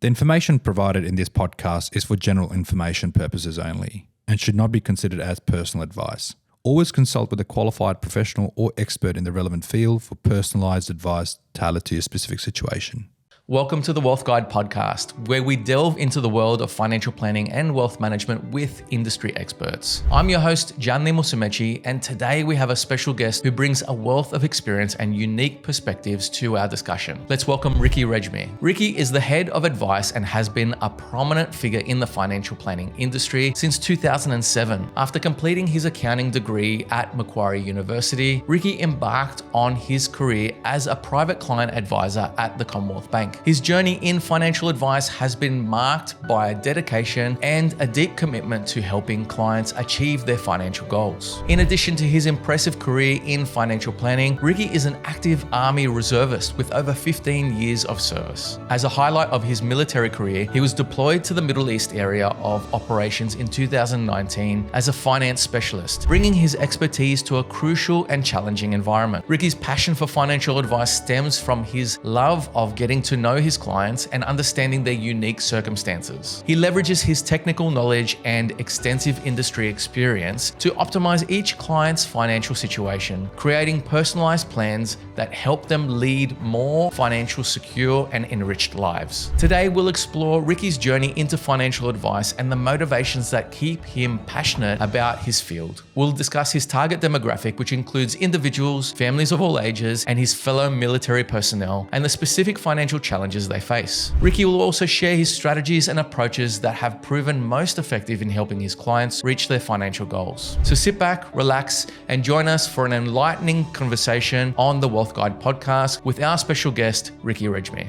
The information provided in this podcast is for general information purposes only and should not be considered as personal advice. Always consult with a qualified professional or expert in the relevant field for personalized advice tailored to your specific situation. Welcome to the Wealth Guide podcast, where we delve into the world of financial planning and wealth management with industry experts. I'm your host, Gianni Musumeci, and today we have a special guest who brings a wealth of experience and unique perspectives to our discussion. Let's welcome Regmi. Ricky is the head of advice and has been a prominent figure in the financial planning industry since 2007. After completing his accounting degree at Macquarie University, Ricky embarked on his career as a private client advisor at the Commonwealth Bank. His journey in financial advice has been marked by a dedication and a deep commitment to helping clients achieve their financial goals. In addition to his impressive career in financial planning, Ricky is an active Army reservist with over 15 years of service. As a highlight of his military career, he was deployed to the Middle East area of operations in 2019 as a finance specialist, bringing his expertise to a crucial and challenging environment. Ricky's passion for financial advice stems from his love of getting to know his clients and understanding their unique circumstances. He leverages his technical knowledge and extensive industry experience to optimize each client's financial situation, creating personalized plans that help them lead more financial, secure, and enriched lives. Today, we'll explore Ricky's journey into financial advice and the motivations that keep him passionate about his field. We'll discuss his target demographic, which includes individuals, families of all ages, and his fellow military personnel, and the specific financial challenges they face. Ricky will also share his strategies and approaches that have proven most effective in helping his clients reach their financial goals. So sit back, relax, and join us for an enlightening conversation on the Wealth Guide podcast with our special guest, Regmi.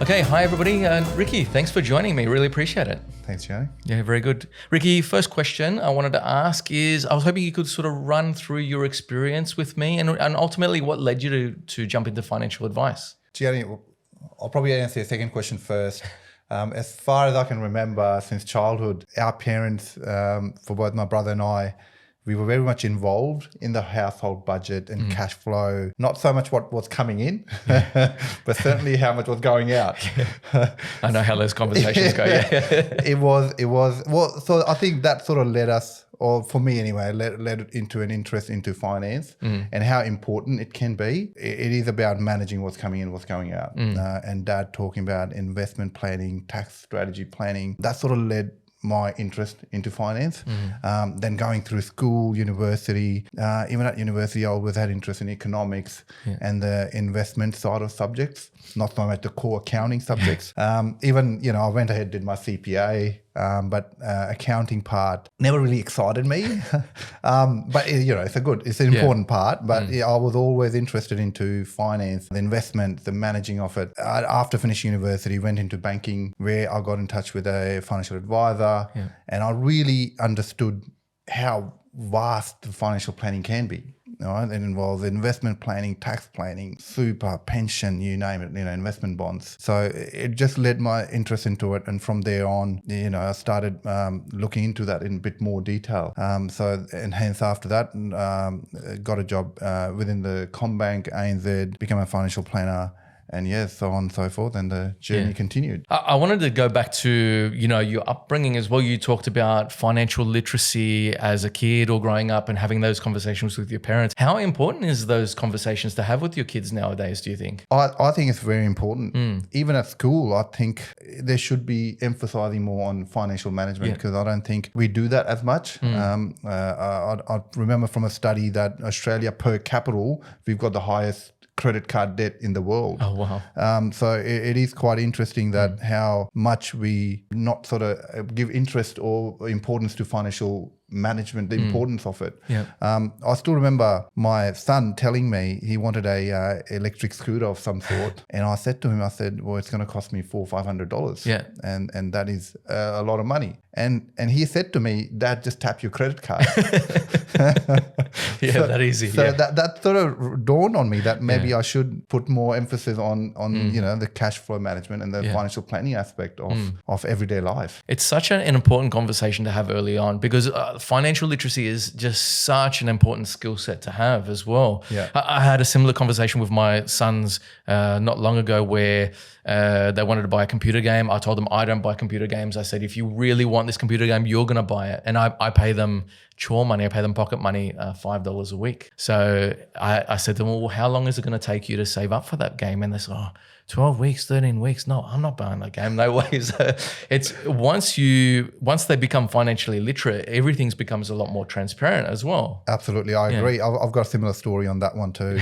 Okay, hi everybody. Ricky, thanks for joining me. Really appreciate it. Thanks, Johnny. Yeah, very good. Ricky, first question I wanted to ask is, I was hoping you could sort of run through your experience with me and ultimately what led you to jump into financial advice. Gianni, I'll probably answer your second question first. As far as I can remember, since childhood, our parents, for both my brother and I, we were very much involved in the household budget and cash flow. Not so much what was coming in, but certainly how much was going out. I know how those conversations go. Yeah. It was. Well, so I think that sort of led us, or for me anyway, led into an interest into finance and how important it can be. It is about managing what's coming in, what's going out. And Dad talking about investment planning, tax strategy planning. That sort of led my interest into finance. Then going through school, university, even at university, I always had interest in economics and the investment side of subjects, not so much the core accounting subjects. Even, I went ahead and did my CPA, but accounting part never really excited me. But it's an important part, but I was always interested into finance, the investment, the managing of it. After finishing university, went into banking where I got in touch with a financial advisor and I really understood how vast the financial planning can be. Right? It involves investment planning, tax planning, super, pension, you name it, investment bonds. So it just led my interest into it. And from there on, I started looking into that in a bit more detail. And hence after that, got a job within the Combank, ANZ, became a financial planner. And so on and so forth, and the journey continued. I wanted to go back to, your upbringing as well. You talked about financial literacy as a kid or growing up and having those conversations with your parents. How important is those conversations to have with your kids nowadays, do you think? I think it's very important. Even at school, I think there should be emphasizing more on financial management because I don't think we do that as much. I remember from a study that Australia per capita, we've got the highest credit card debt in the world. Oh, wow. So it is quite interesting that how much we not sort of give interest or importance to financial management, the importance of it. I still remember my son telling me he wanted a electric scooter of some sort, and I said to him, well, it's going to cost me $400 or $500, and that is a lot of money. And he said to me, Dad, just tap your credit card. That easy. So that sort of dawned on me that maybe I should put more emphasis on the cash flow management and the financial planning aspect of everyday life. It's such an important conversation to have early on because financial literacy is just such an important skill set to have as well. Yeah. I had a similar conversation with my sons not long ago where they wanted to buy a computer game. I told them I don't buy computer games. I said, if you really want this computer game, you're going to buy it. And I pay them chore money. I pay them pocket money, $5 a week. So I said to them, well, how long is it going to take you to save up for that game? And they said, 12 weeks, 13 weeks. No, I'm not buying that game. No way. So it's once they become financially literate, everything becomes a lot more transparent as well. Absolutely. I agree. I've got a similar story on that one too.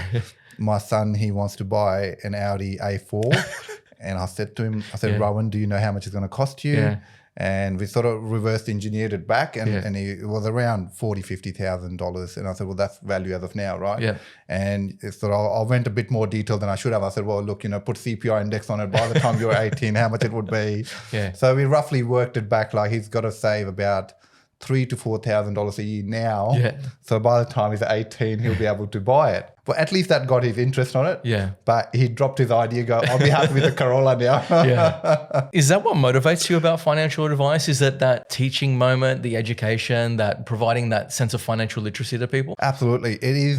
My son, he wants to buy an Audi A4. And I said to him, Rowan, do you know how much it's going to cost you? Yeah. And we sort of reverse engineered it back and it was around $40,000, $50,000. And I said, well, that's value as of now, right? Yeah. And so I went a bit more detailed than I should have. I said, well, look, put CPI index on it. By the time you're 18, how much it would be. Yeah. So we roughly worked it back like he's got to save about $3,000 to $4,000 a year now. Yeah. So by the time he's 18, he'll be able to buy it. But at least that got his interest on it. Yeah. But he dropped his idea, I'll be happy with the Corolla now. Yeah. Is that what motivates you about financial advice? Is that teaching moment, the education, that providing that sense of financial literacy to people? Absolutely. It is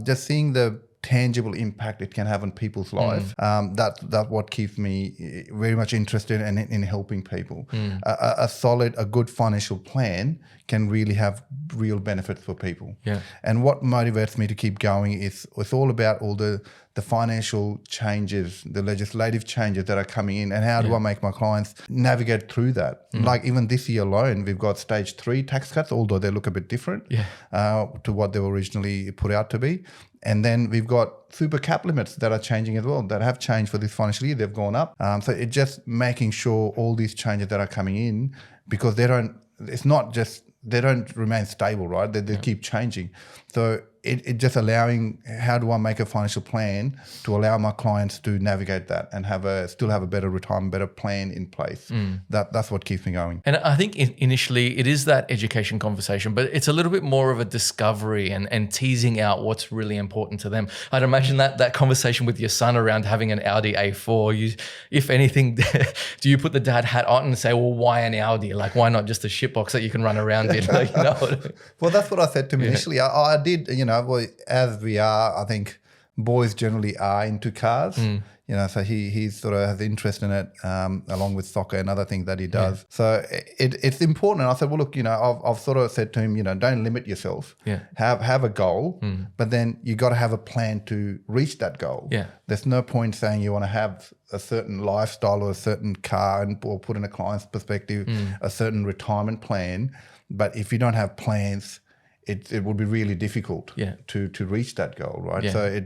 just seeing the tangible impact it can have on people's life. That's what keeps me very much interested in helping people. A good financial plan can really have real benefits for people. Yeah. And what motivates me to keep going is it's all about all the financial changes, the legislative changes that are coming in, and how do I make my clients navigate through that? Like even this year alone, we've got stage 3 tax cuts, although they look a bit different to what they were originally put out to be. And then we've got super cap limits that are changing as well, that have changed for this financial year. They've gone up. So it's just making sure all these changes that are coming in, because they don't remain stable, right? They keep changing. So it just allowing, how do I make a financial plan to allow my clients to navigate that and still have a better retirement, better plan in place. That's what keeps me going. And I think initially it is that education conversation, but it's a little bit more of a discovery and teasing out what's really important to them. I'd imagine that conversation with your son around having an Audi A4, if anything, do you put the dad hat on and say, well, why an Audi? Like, why not just a shitbox that you can run around in? Well, that's what I said to him initially. I did, well, as we are, I think boys generally are into cars. So he sort of has interest in it, along with soccer and other things that he does. Yeah. So it's important. And I said, well, look, I've sort of said to him, don't limit yourself. Yeah. Have a goal, but then you got to have a plan to reach that goal. Yeah. There's no point saying you want to have a certain lifestyle or a certain car or put in a client's perspective, a certain retirement plan. But if you don't have plans, it would be really difficult to reach that goal, right? Yeah. So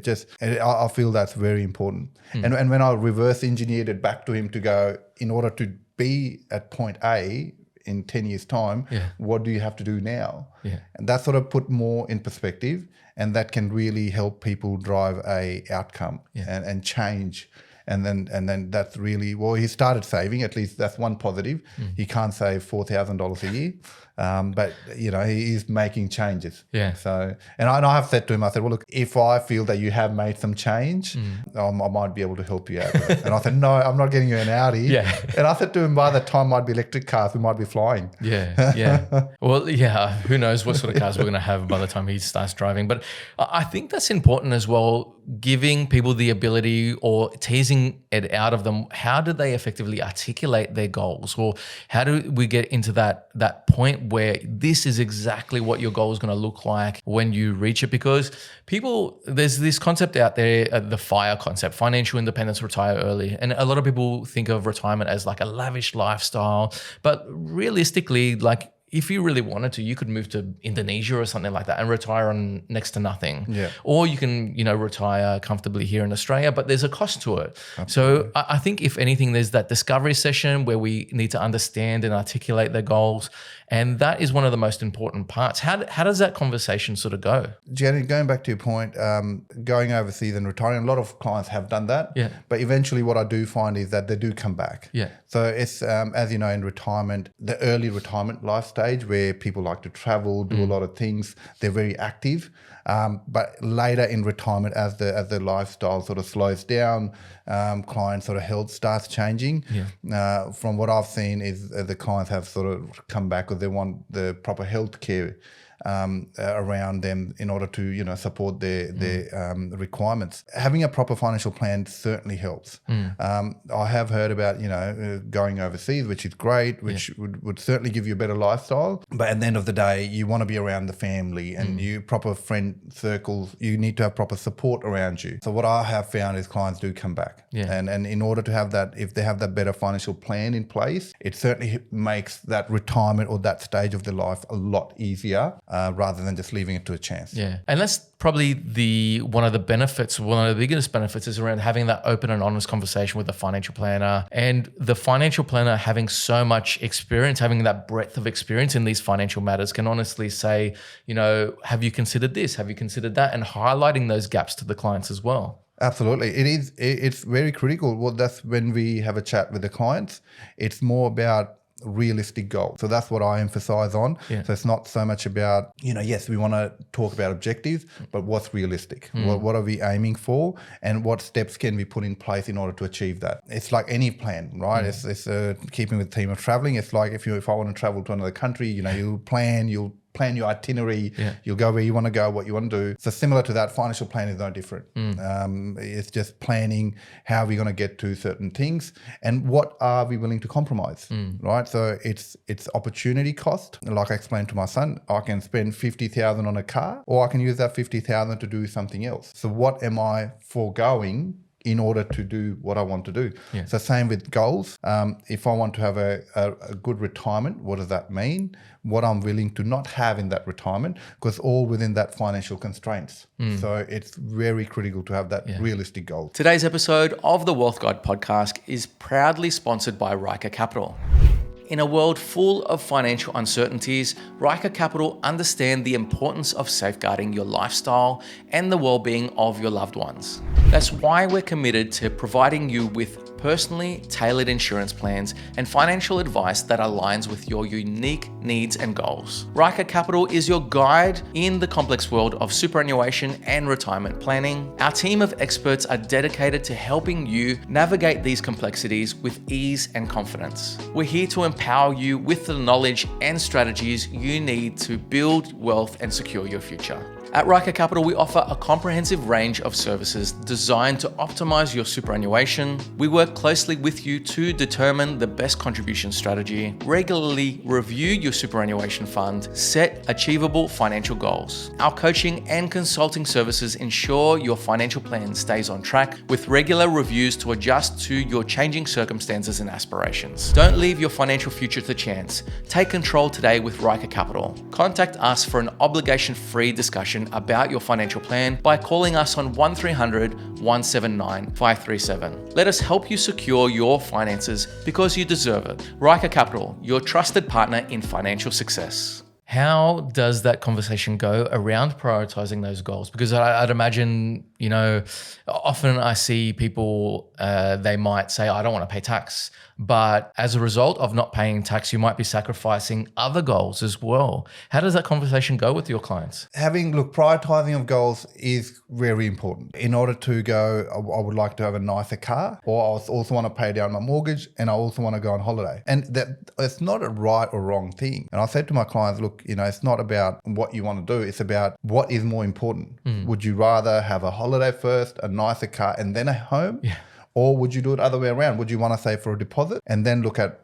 I feel that's very important. And when I reverse engineered it back to him to go, in order to be at point A in 10 years' time, what do you have to do now? Yeah. And that sort of put more in perspective, and that can really help people drive a outcome and change. And then that's really, well, he started saving, at least that's one positive. He can't save $4,000 a year. But he is making changes. Yeah. So, and I have said to him, I said, well, look, if I feel that you have made some change, I might be able to help you out with it. And I said, no, I'm not getting you an Audi. Yeah. And I said to him, by the time might be electric cars, we might be flying. Yeah. Yeah. Well, yeah. Who knows what sort of cars we're going to have by the time he starts driving. But I think that's important as well, giving people the ability or teasing it out of them. How do they effectively articulate their goals? Or how do we get into that point where this is exactly what your goal is going to look like when you reach it? Because there's this concept out there, the FIRE concept, financial independence, retire early. And a lot of people think of retirement as like a lavish lifestyle. But realistically, like, if you really wanted to, you could move to Indonesia or something like that and retire on next to nothing. Yeah. Or you can, retire comfortably here in Australia, but there's a cost to it. Absolutely. So I think if anything, there's that discovery session where we need to understand and articulate their goals. And that is one of the most important parts. How does that conversation sort of go? Janet, going back to your point, going overseas and retiring, a lot of clients have done that. Yeah. But eventually what I do find is that they do come back. Yeah. So it's, as you know, in retirement, the early retirement lifestyle stage where people like to travel, do a lot of things. They're very active. But later in retirement, as the lifestyle sort of slows down, client sort of health starts changing. From what I've seen is the clients have sort of come back because they want the proper health care around them in order to support their requirements. Having a proper financial plan certainly helps. I have heard about going overseas, which is great, which would certainly give you a better lifestyle. But at the end of the day, you want to be around the family and you proper friend circles. You need to have proper support around you. So what I have found is clients do come back, and in order to have that, if they have that better financial plan in place, it certainly makes that retirement or that stage of their life a lot easier. Rather than just leaving it to a chance. Yeah. And that's probably one of the biggest benefits is around having that open and honest conversation with the financial planner, and the financial planner having so much experience, having that breadth of experience in these financial matters can honestly say, have you considered this? Have you considered that? And highlighting those gaps to the clients as well. Absolutely. It's very critical. Well, that's when we have a chat with the clients. It's more about realistic goals. So that's what I emphasize on. So it's not so much about, yes, we want to talk about objectives, but what's realistic? What are we aiming for? And what steps can we put in place in order to achieve that? It's like any plan, right? It's keeping with the theme of traveling. It's like if I want to travel to another country, you'll plan your itinerary, you'll go where you want to go, what you want to do. So similar to that, financial plan is no different. It's just planning how we're going to get to certain things and what are we willing to compromise, right? So it's opportunity cost. Like I explained to my son, I can spend $50,000 on a car, or I can use that $50,000 to do something else. So what am I foregoing in order to do what I want to do? So same with goals. If I want to have a good retirement, what does that mean? What I'm willing to not have in that retirement, because all within that financial constraints. So it's very critical to have that realistic goal. Today's episode of the Wealth Guide podcast is proudly sponsored by Ryker Capital. In a world full of financial uncertainties, Ryker Capital understand the importance of safeguarding your lifestyle and the well-being of your loved ones. That's why we're committed to providing you with personally tailored insurance plans and financial advice that aligns with your unique needs and goals. Ryker Capital is your guide in the complex world of superannuation and retirement planning. Our team of experts are dedicated to helping you navigate these complexities with ease and confidence. We're here to empower you with the knowledge and strategies you need to build wealth and secure your future. At Ryker Capital, we offer a comprehensive range of services designed to optimize your superannuation. We work closely with you to determine the best contribution strategy, regularly review your superannuation fund, set achievable financial goals. Our coaching and consulting services ensure your financial plan stays on track with regular reviews to adjust to your changing circumstances and aspirations. Don't leave your financial future to chance. Take control today with Ryker Capital. Contact us for an obligation-free discussion about your financial plan by calling us on 1300 179 537. Let us help you secure your finances because you deserve it. Ryker Capital, your trusted partner in financial success. How does that conversation go around prioritizing those goals? Because I'd imagine, often I see people, they might say, I don't want to pay tax. But as a result of not paying tax, you might be sacrificing other goals as well. How does that conversation go with your clients? Prioritizing of goals is very important. In order to go, I would like to have a nicer car, or I also want to pay down my mortgage, and I also want to go on holiday. And that it's not a right or wrong thing. And I said to my clients, it's not about what you want to do. It's about what is more important. Would you rather have a holiday first, a nicer car, and then a home? Yeah. Or would you do it other way around? Would you want to save for a deposit and then look at,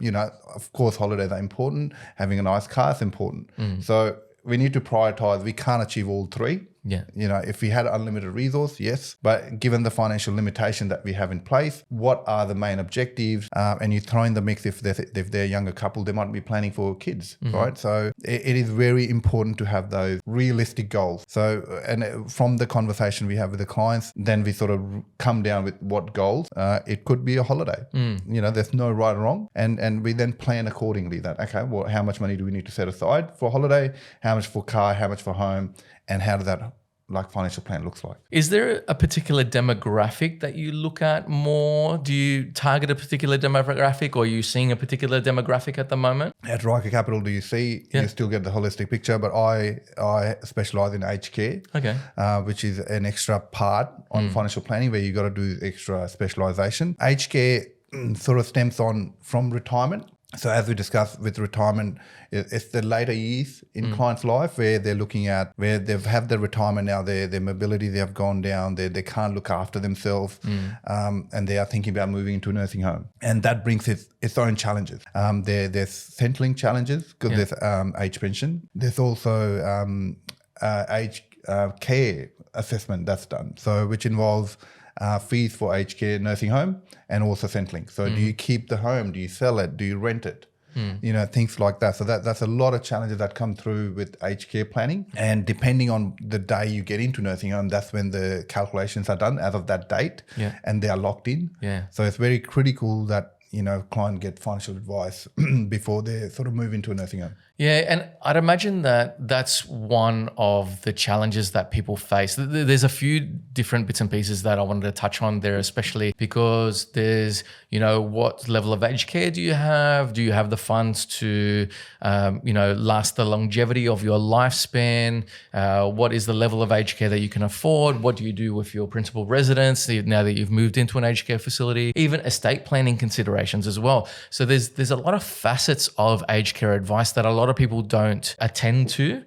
of course, holidays are important. Having a nice car is important. So we need to prioritize. We can't achieve all three. Yeah. If we had unlimited resource, yes. But given the financial limitation that we have in place, what are the main objectives? And you throw in the mix if they're a younger couple, they might be planning for kids, right? So it is very important to have those realistic goals. So, and from the conversation we have with the clients, then we sort of come down with what goals. It could be a holiday. There's no right or wrong. And we then plan accordingly that, okay, well, how much money do we need to set aside for a holiday? How much for car? How much for home? And how does that like financial plan looks like. Is there a particular demographic that you look at more? Do you target a particular demographic, or are you seeing a particular demographic at the moment? At Ryker Capital, you still get the holistic picture, but I specialize in aged care, which is an extra part on financial planning where you got to do extra specialization. Aged care sort of stems from retirement. So as we discussed with retirement, it's the later years in clients' life where they're looking at where they've had their retirement now, their mobility, they have gone down, they can't look after themselves, and they are thinking about moving into a nursing home. And that brings its own challenges. There's Centrelink challenges because there's age pension. There's also age care assessment that's done, so which involves fees for aged care nursing home and also Centrelink. So do you keep the home? Do you sell it? Do you rent it? Things like that. So that's a lot of challenges that come through with aged care planning. And depending on the day you get into nursing home, that's when the calculations are done as of that date, and they are locked in. So it's very critical that client get financial advice before they sort of move into a nursing home. Yeah, and I'd imagine that that's one of the challenges that people face. There's a few different bits and pieces that I wanted to touch on there, especially because there's, what level of aged care do you have? Do you have the funds to, last the longevity of your lifespan? What is the level of aged care that you can afford? What do you do with your principal residence now that you've moved into an aged care facility? Even estate planning considerations as well. So there's a lot of facets of aged care advice that a lot of people don't attend to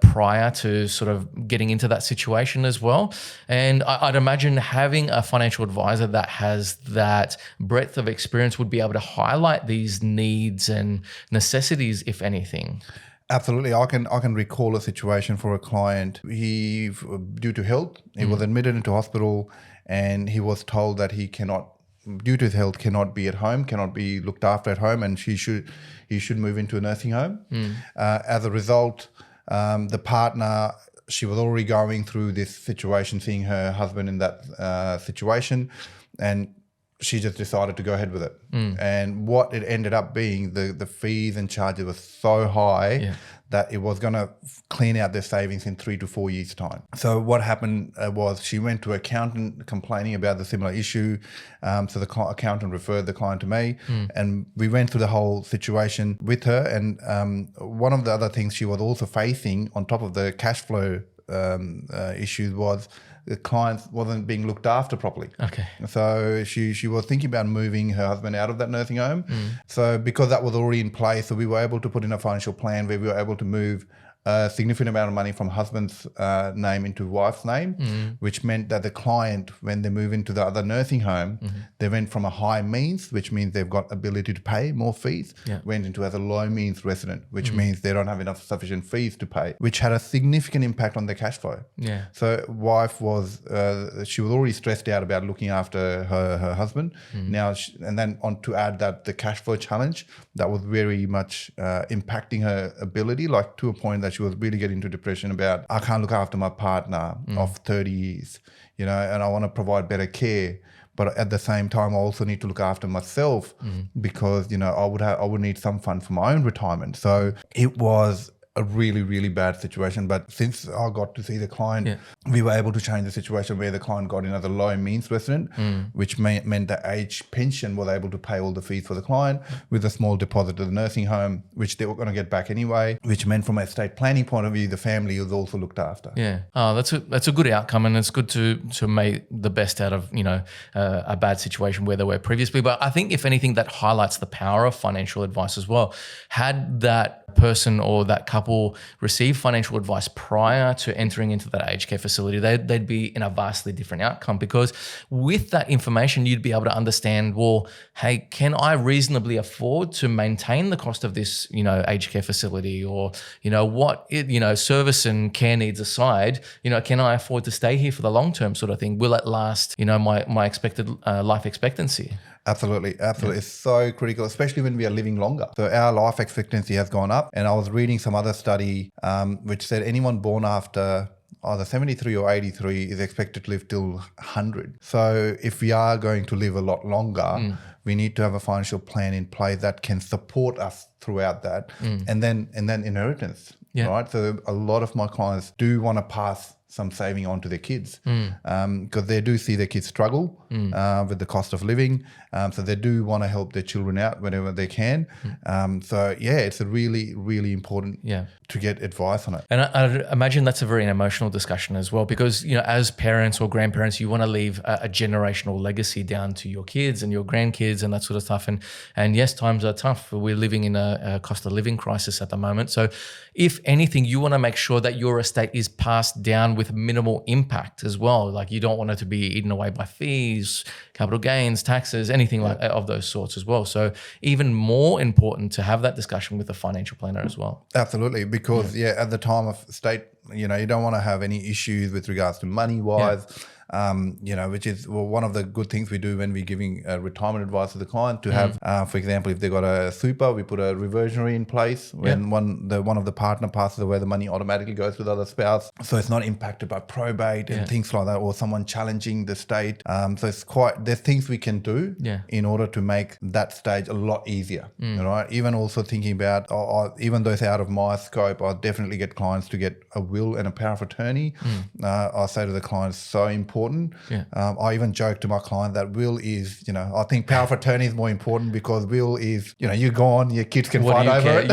prior to sort of getting into that situation as well. And I'd imagine having a financial advisor that has that breadth of experience would be able to highlight these needs and necessities, if anything. Absolutely. I can recall a situation for a client. He, due to health, he was admitted into hospital and he was told that he cannot, due to his health, cannot be at home, cannot be looked after at home, and he should move into a nursing home. As a result, the partner, she was already going through this situation, seeing her husband in that situation, and she just decided to go ahead with it. And what it ended up being, the fees and charges were so high that it was going to clean out their savings in 3 to 4 years' time. So what happened was she went to an accountant complaining about the similar issue. So the accountant referred the client to me, and we went through the whole situation with her. And one of the other things she was also facing on top of the cash flow issues was the client wasn't being looked after properly. So she was thinking about moving her husband out of that nursing home. So because that was already in place, so we were able to put in a financial plan where we were able to move a significant amount of money from husband's name into wife's name, which meant that the client, when they move into the other nursing home, they went from a high means, which means they've got ability to pay more fees, went into as a low means resident, which means they don't have enough sufficient fees to pay, which had a significant impact on their cash flow. So wife was, she was already stressed out about looking after her husband. Now, and then on to add that the cash flow challenge, that was very much impacting her ability, like to a point that she was really getting into depression about, I can't look after my partner of 30 years, and I want to provide better care. But at the same time, I also need to look after myself because, I would need some fund for my own retirement. So it was a really, really bad situation. But since I got to see the client, we were able to change the situation where the client got in as a low means resident, which meant that age pension was able to pay all the fees for the client with a small deposit to the nursing home, which they were going to get back anyway, which meant from a estate planning point of view, the family was also looked after. Oh, that's a good outcome, and it's good to make the best out of, a bad situation where they were previously. But I think if anything, that highlights the power of financial advice as well. Had that person or that couple receive financial advice prior to entering into that aged care facility, they'd be in a vastly different outcome, because with that information, you'd be able to understand, well, hey, can I reasonably afford to maintain the cost of this, aged care facility, or, service and care needs aside, can I afford to stay here for the long term sort of thing? Will it last, my expected life expectancy? Absolutely. It's so critical, especially when we are living longer. So our life expectancy has gone up, and I was reading some other study which said anyone born after either 73 or 83 is expected to live till 100. So if we are going to live a lot longer, we need to have a financial plan in place that can support us throughout that, and then inheritance. Right. So a lot of my clients do want to pass some saving onto their kids, because they do see their kids struggle with the cost of living. So they do want to help their children out whenever they can. So it's a really, really important to get advice on it. And I imagine that's a very emotional discussion as well, because, you know, as parents or grandparents, you want to leave a generational legacy down to your kids and your grandkids and that sort of stuff. And yes, times are tough. We're living in a cost of living crisis at the moment. So if anything, you want to make sure that your estate is passed down with minimal impact as well. Like, you don't want it to be eaten away by fees, capital gains, taxes, anything like of those sorts as well. So even more important to have that discussion with a financial planner as well. Absolutely, because at the time of estate, you know, you don't want to have any issues with regards to money wise. You know, which is one of the good things we do when we're giving retirement advice to the client, to have, for example, if they got a super, we put a reversionary in place. When one of the partner passes away, the money automatically goes to the other spouse, so it's not impacted by probate and things like that, or someone challenging the state. So it's there's things we can do in order to make that stage a lot easier. Right? Even also thinking about, even though it's out of my scope, I definitely get clients to get a will and a power of attorney. I say to the clients, so important. I even joke to my client that will is, you know, I think power of attorney is more important, because will is, you know, you're gone, your kids can fight over it.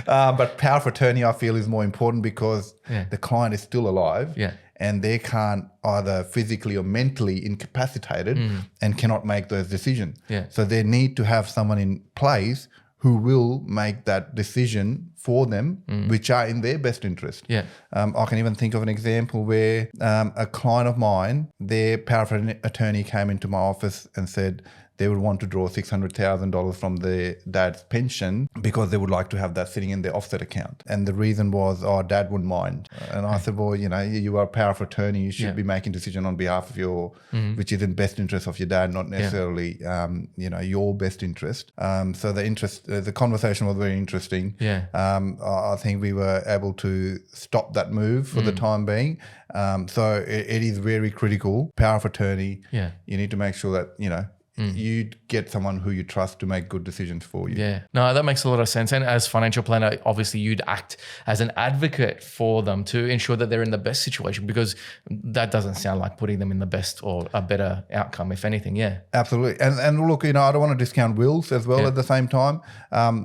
But power of attorney, I feel, is more important, because the client is still alive. And they can't either physically or mentally incapacitated and cannot make those decisions. So they need to have someone in place who will make that decision for them, which are in their best interest. I can even think of an example where a client of mine, their power of attorney came into my office and said they would want to draw $600,000 from their dad's pension, because they would like to have that sitting in their offset account. And the reason was, dad wouldn't mind. And I said, well, you know, you are a power of attorney. You should be making decision on behalf of your, which is in best interest of your dad, not necessarily, you know, your best interest. So the conversation was very interesting. I think we were able to stop that move for the time being. So it is very critical. Power of attorney. You need to make sure that, you know, you get someone who you trust to make good decisions for you. No, that makes a lot of sense. And as financial planner, obviously you'd act as an advocate for them to ensure that they're in the best situation, because that doesn't sound like putting them in the best or a better outcome, if anything. Absolutely. And look, you know, I don't want to discount wills as well at the same time.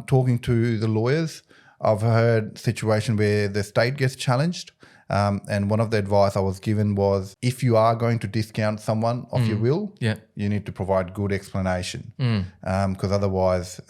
Talking to the lawyers, I've heard situation where the estate gets challenged. And one of the advice I was given was, if you are going to discount someone off your will, you need to provide good explanation. Because otherwise,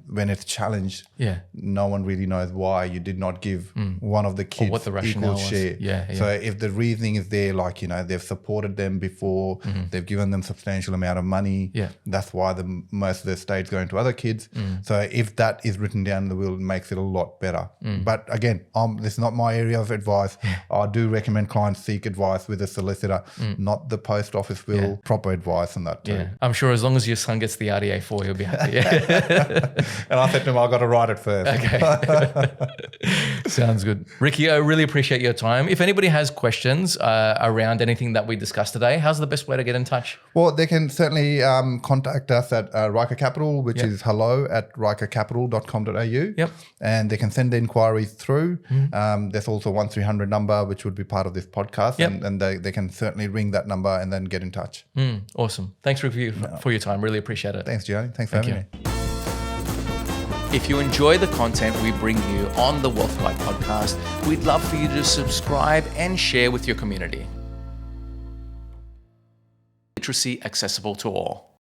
when it's challenged, no one really knows why you did not give one of the kids what the rationale equal share. So if the reasoning is there, like, you know, they've supported them before, they've given them substantial amount of money, that's why most of the estate's going to other kids. So if that is written down in the will, it makes it a lot better. But again, this is not my area of advice. I do recommend clients seek advice with a solicitor, not the post office will, proper advice on that too. I'm sure as long as your son gets the RDA 4, he'll be happy. And I said to him, I've got to write it first. Sounds good. Ricky, I really appreciate your time. If anybody has questions around anything that we discussed today, how's the best way to get in touch? Well, they can certainly contact us at Ryker Capital, which is hello@rykercapital.com.au. And they can send the inquiries through. There's also 1300 number, which would be part of this podcast. And they can certainly ring that number and then get in touch. Awesome. Thanks, Ricky, for your time. Really appreciate it. Thanks, Gianni. Thanks for having me. If you enjoy the content we bring you on the Wealth Guide podcast, we'd love for you to subscribe and share with your community. Literacy accessible to all.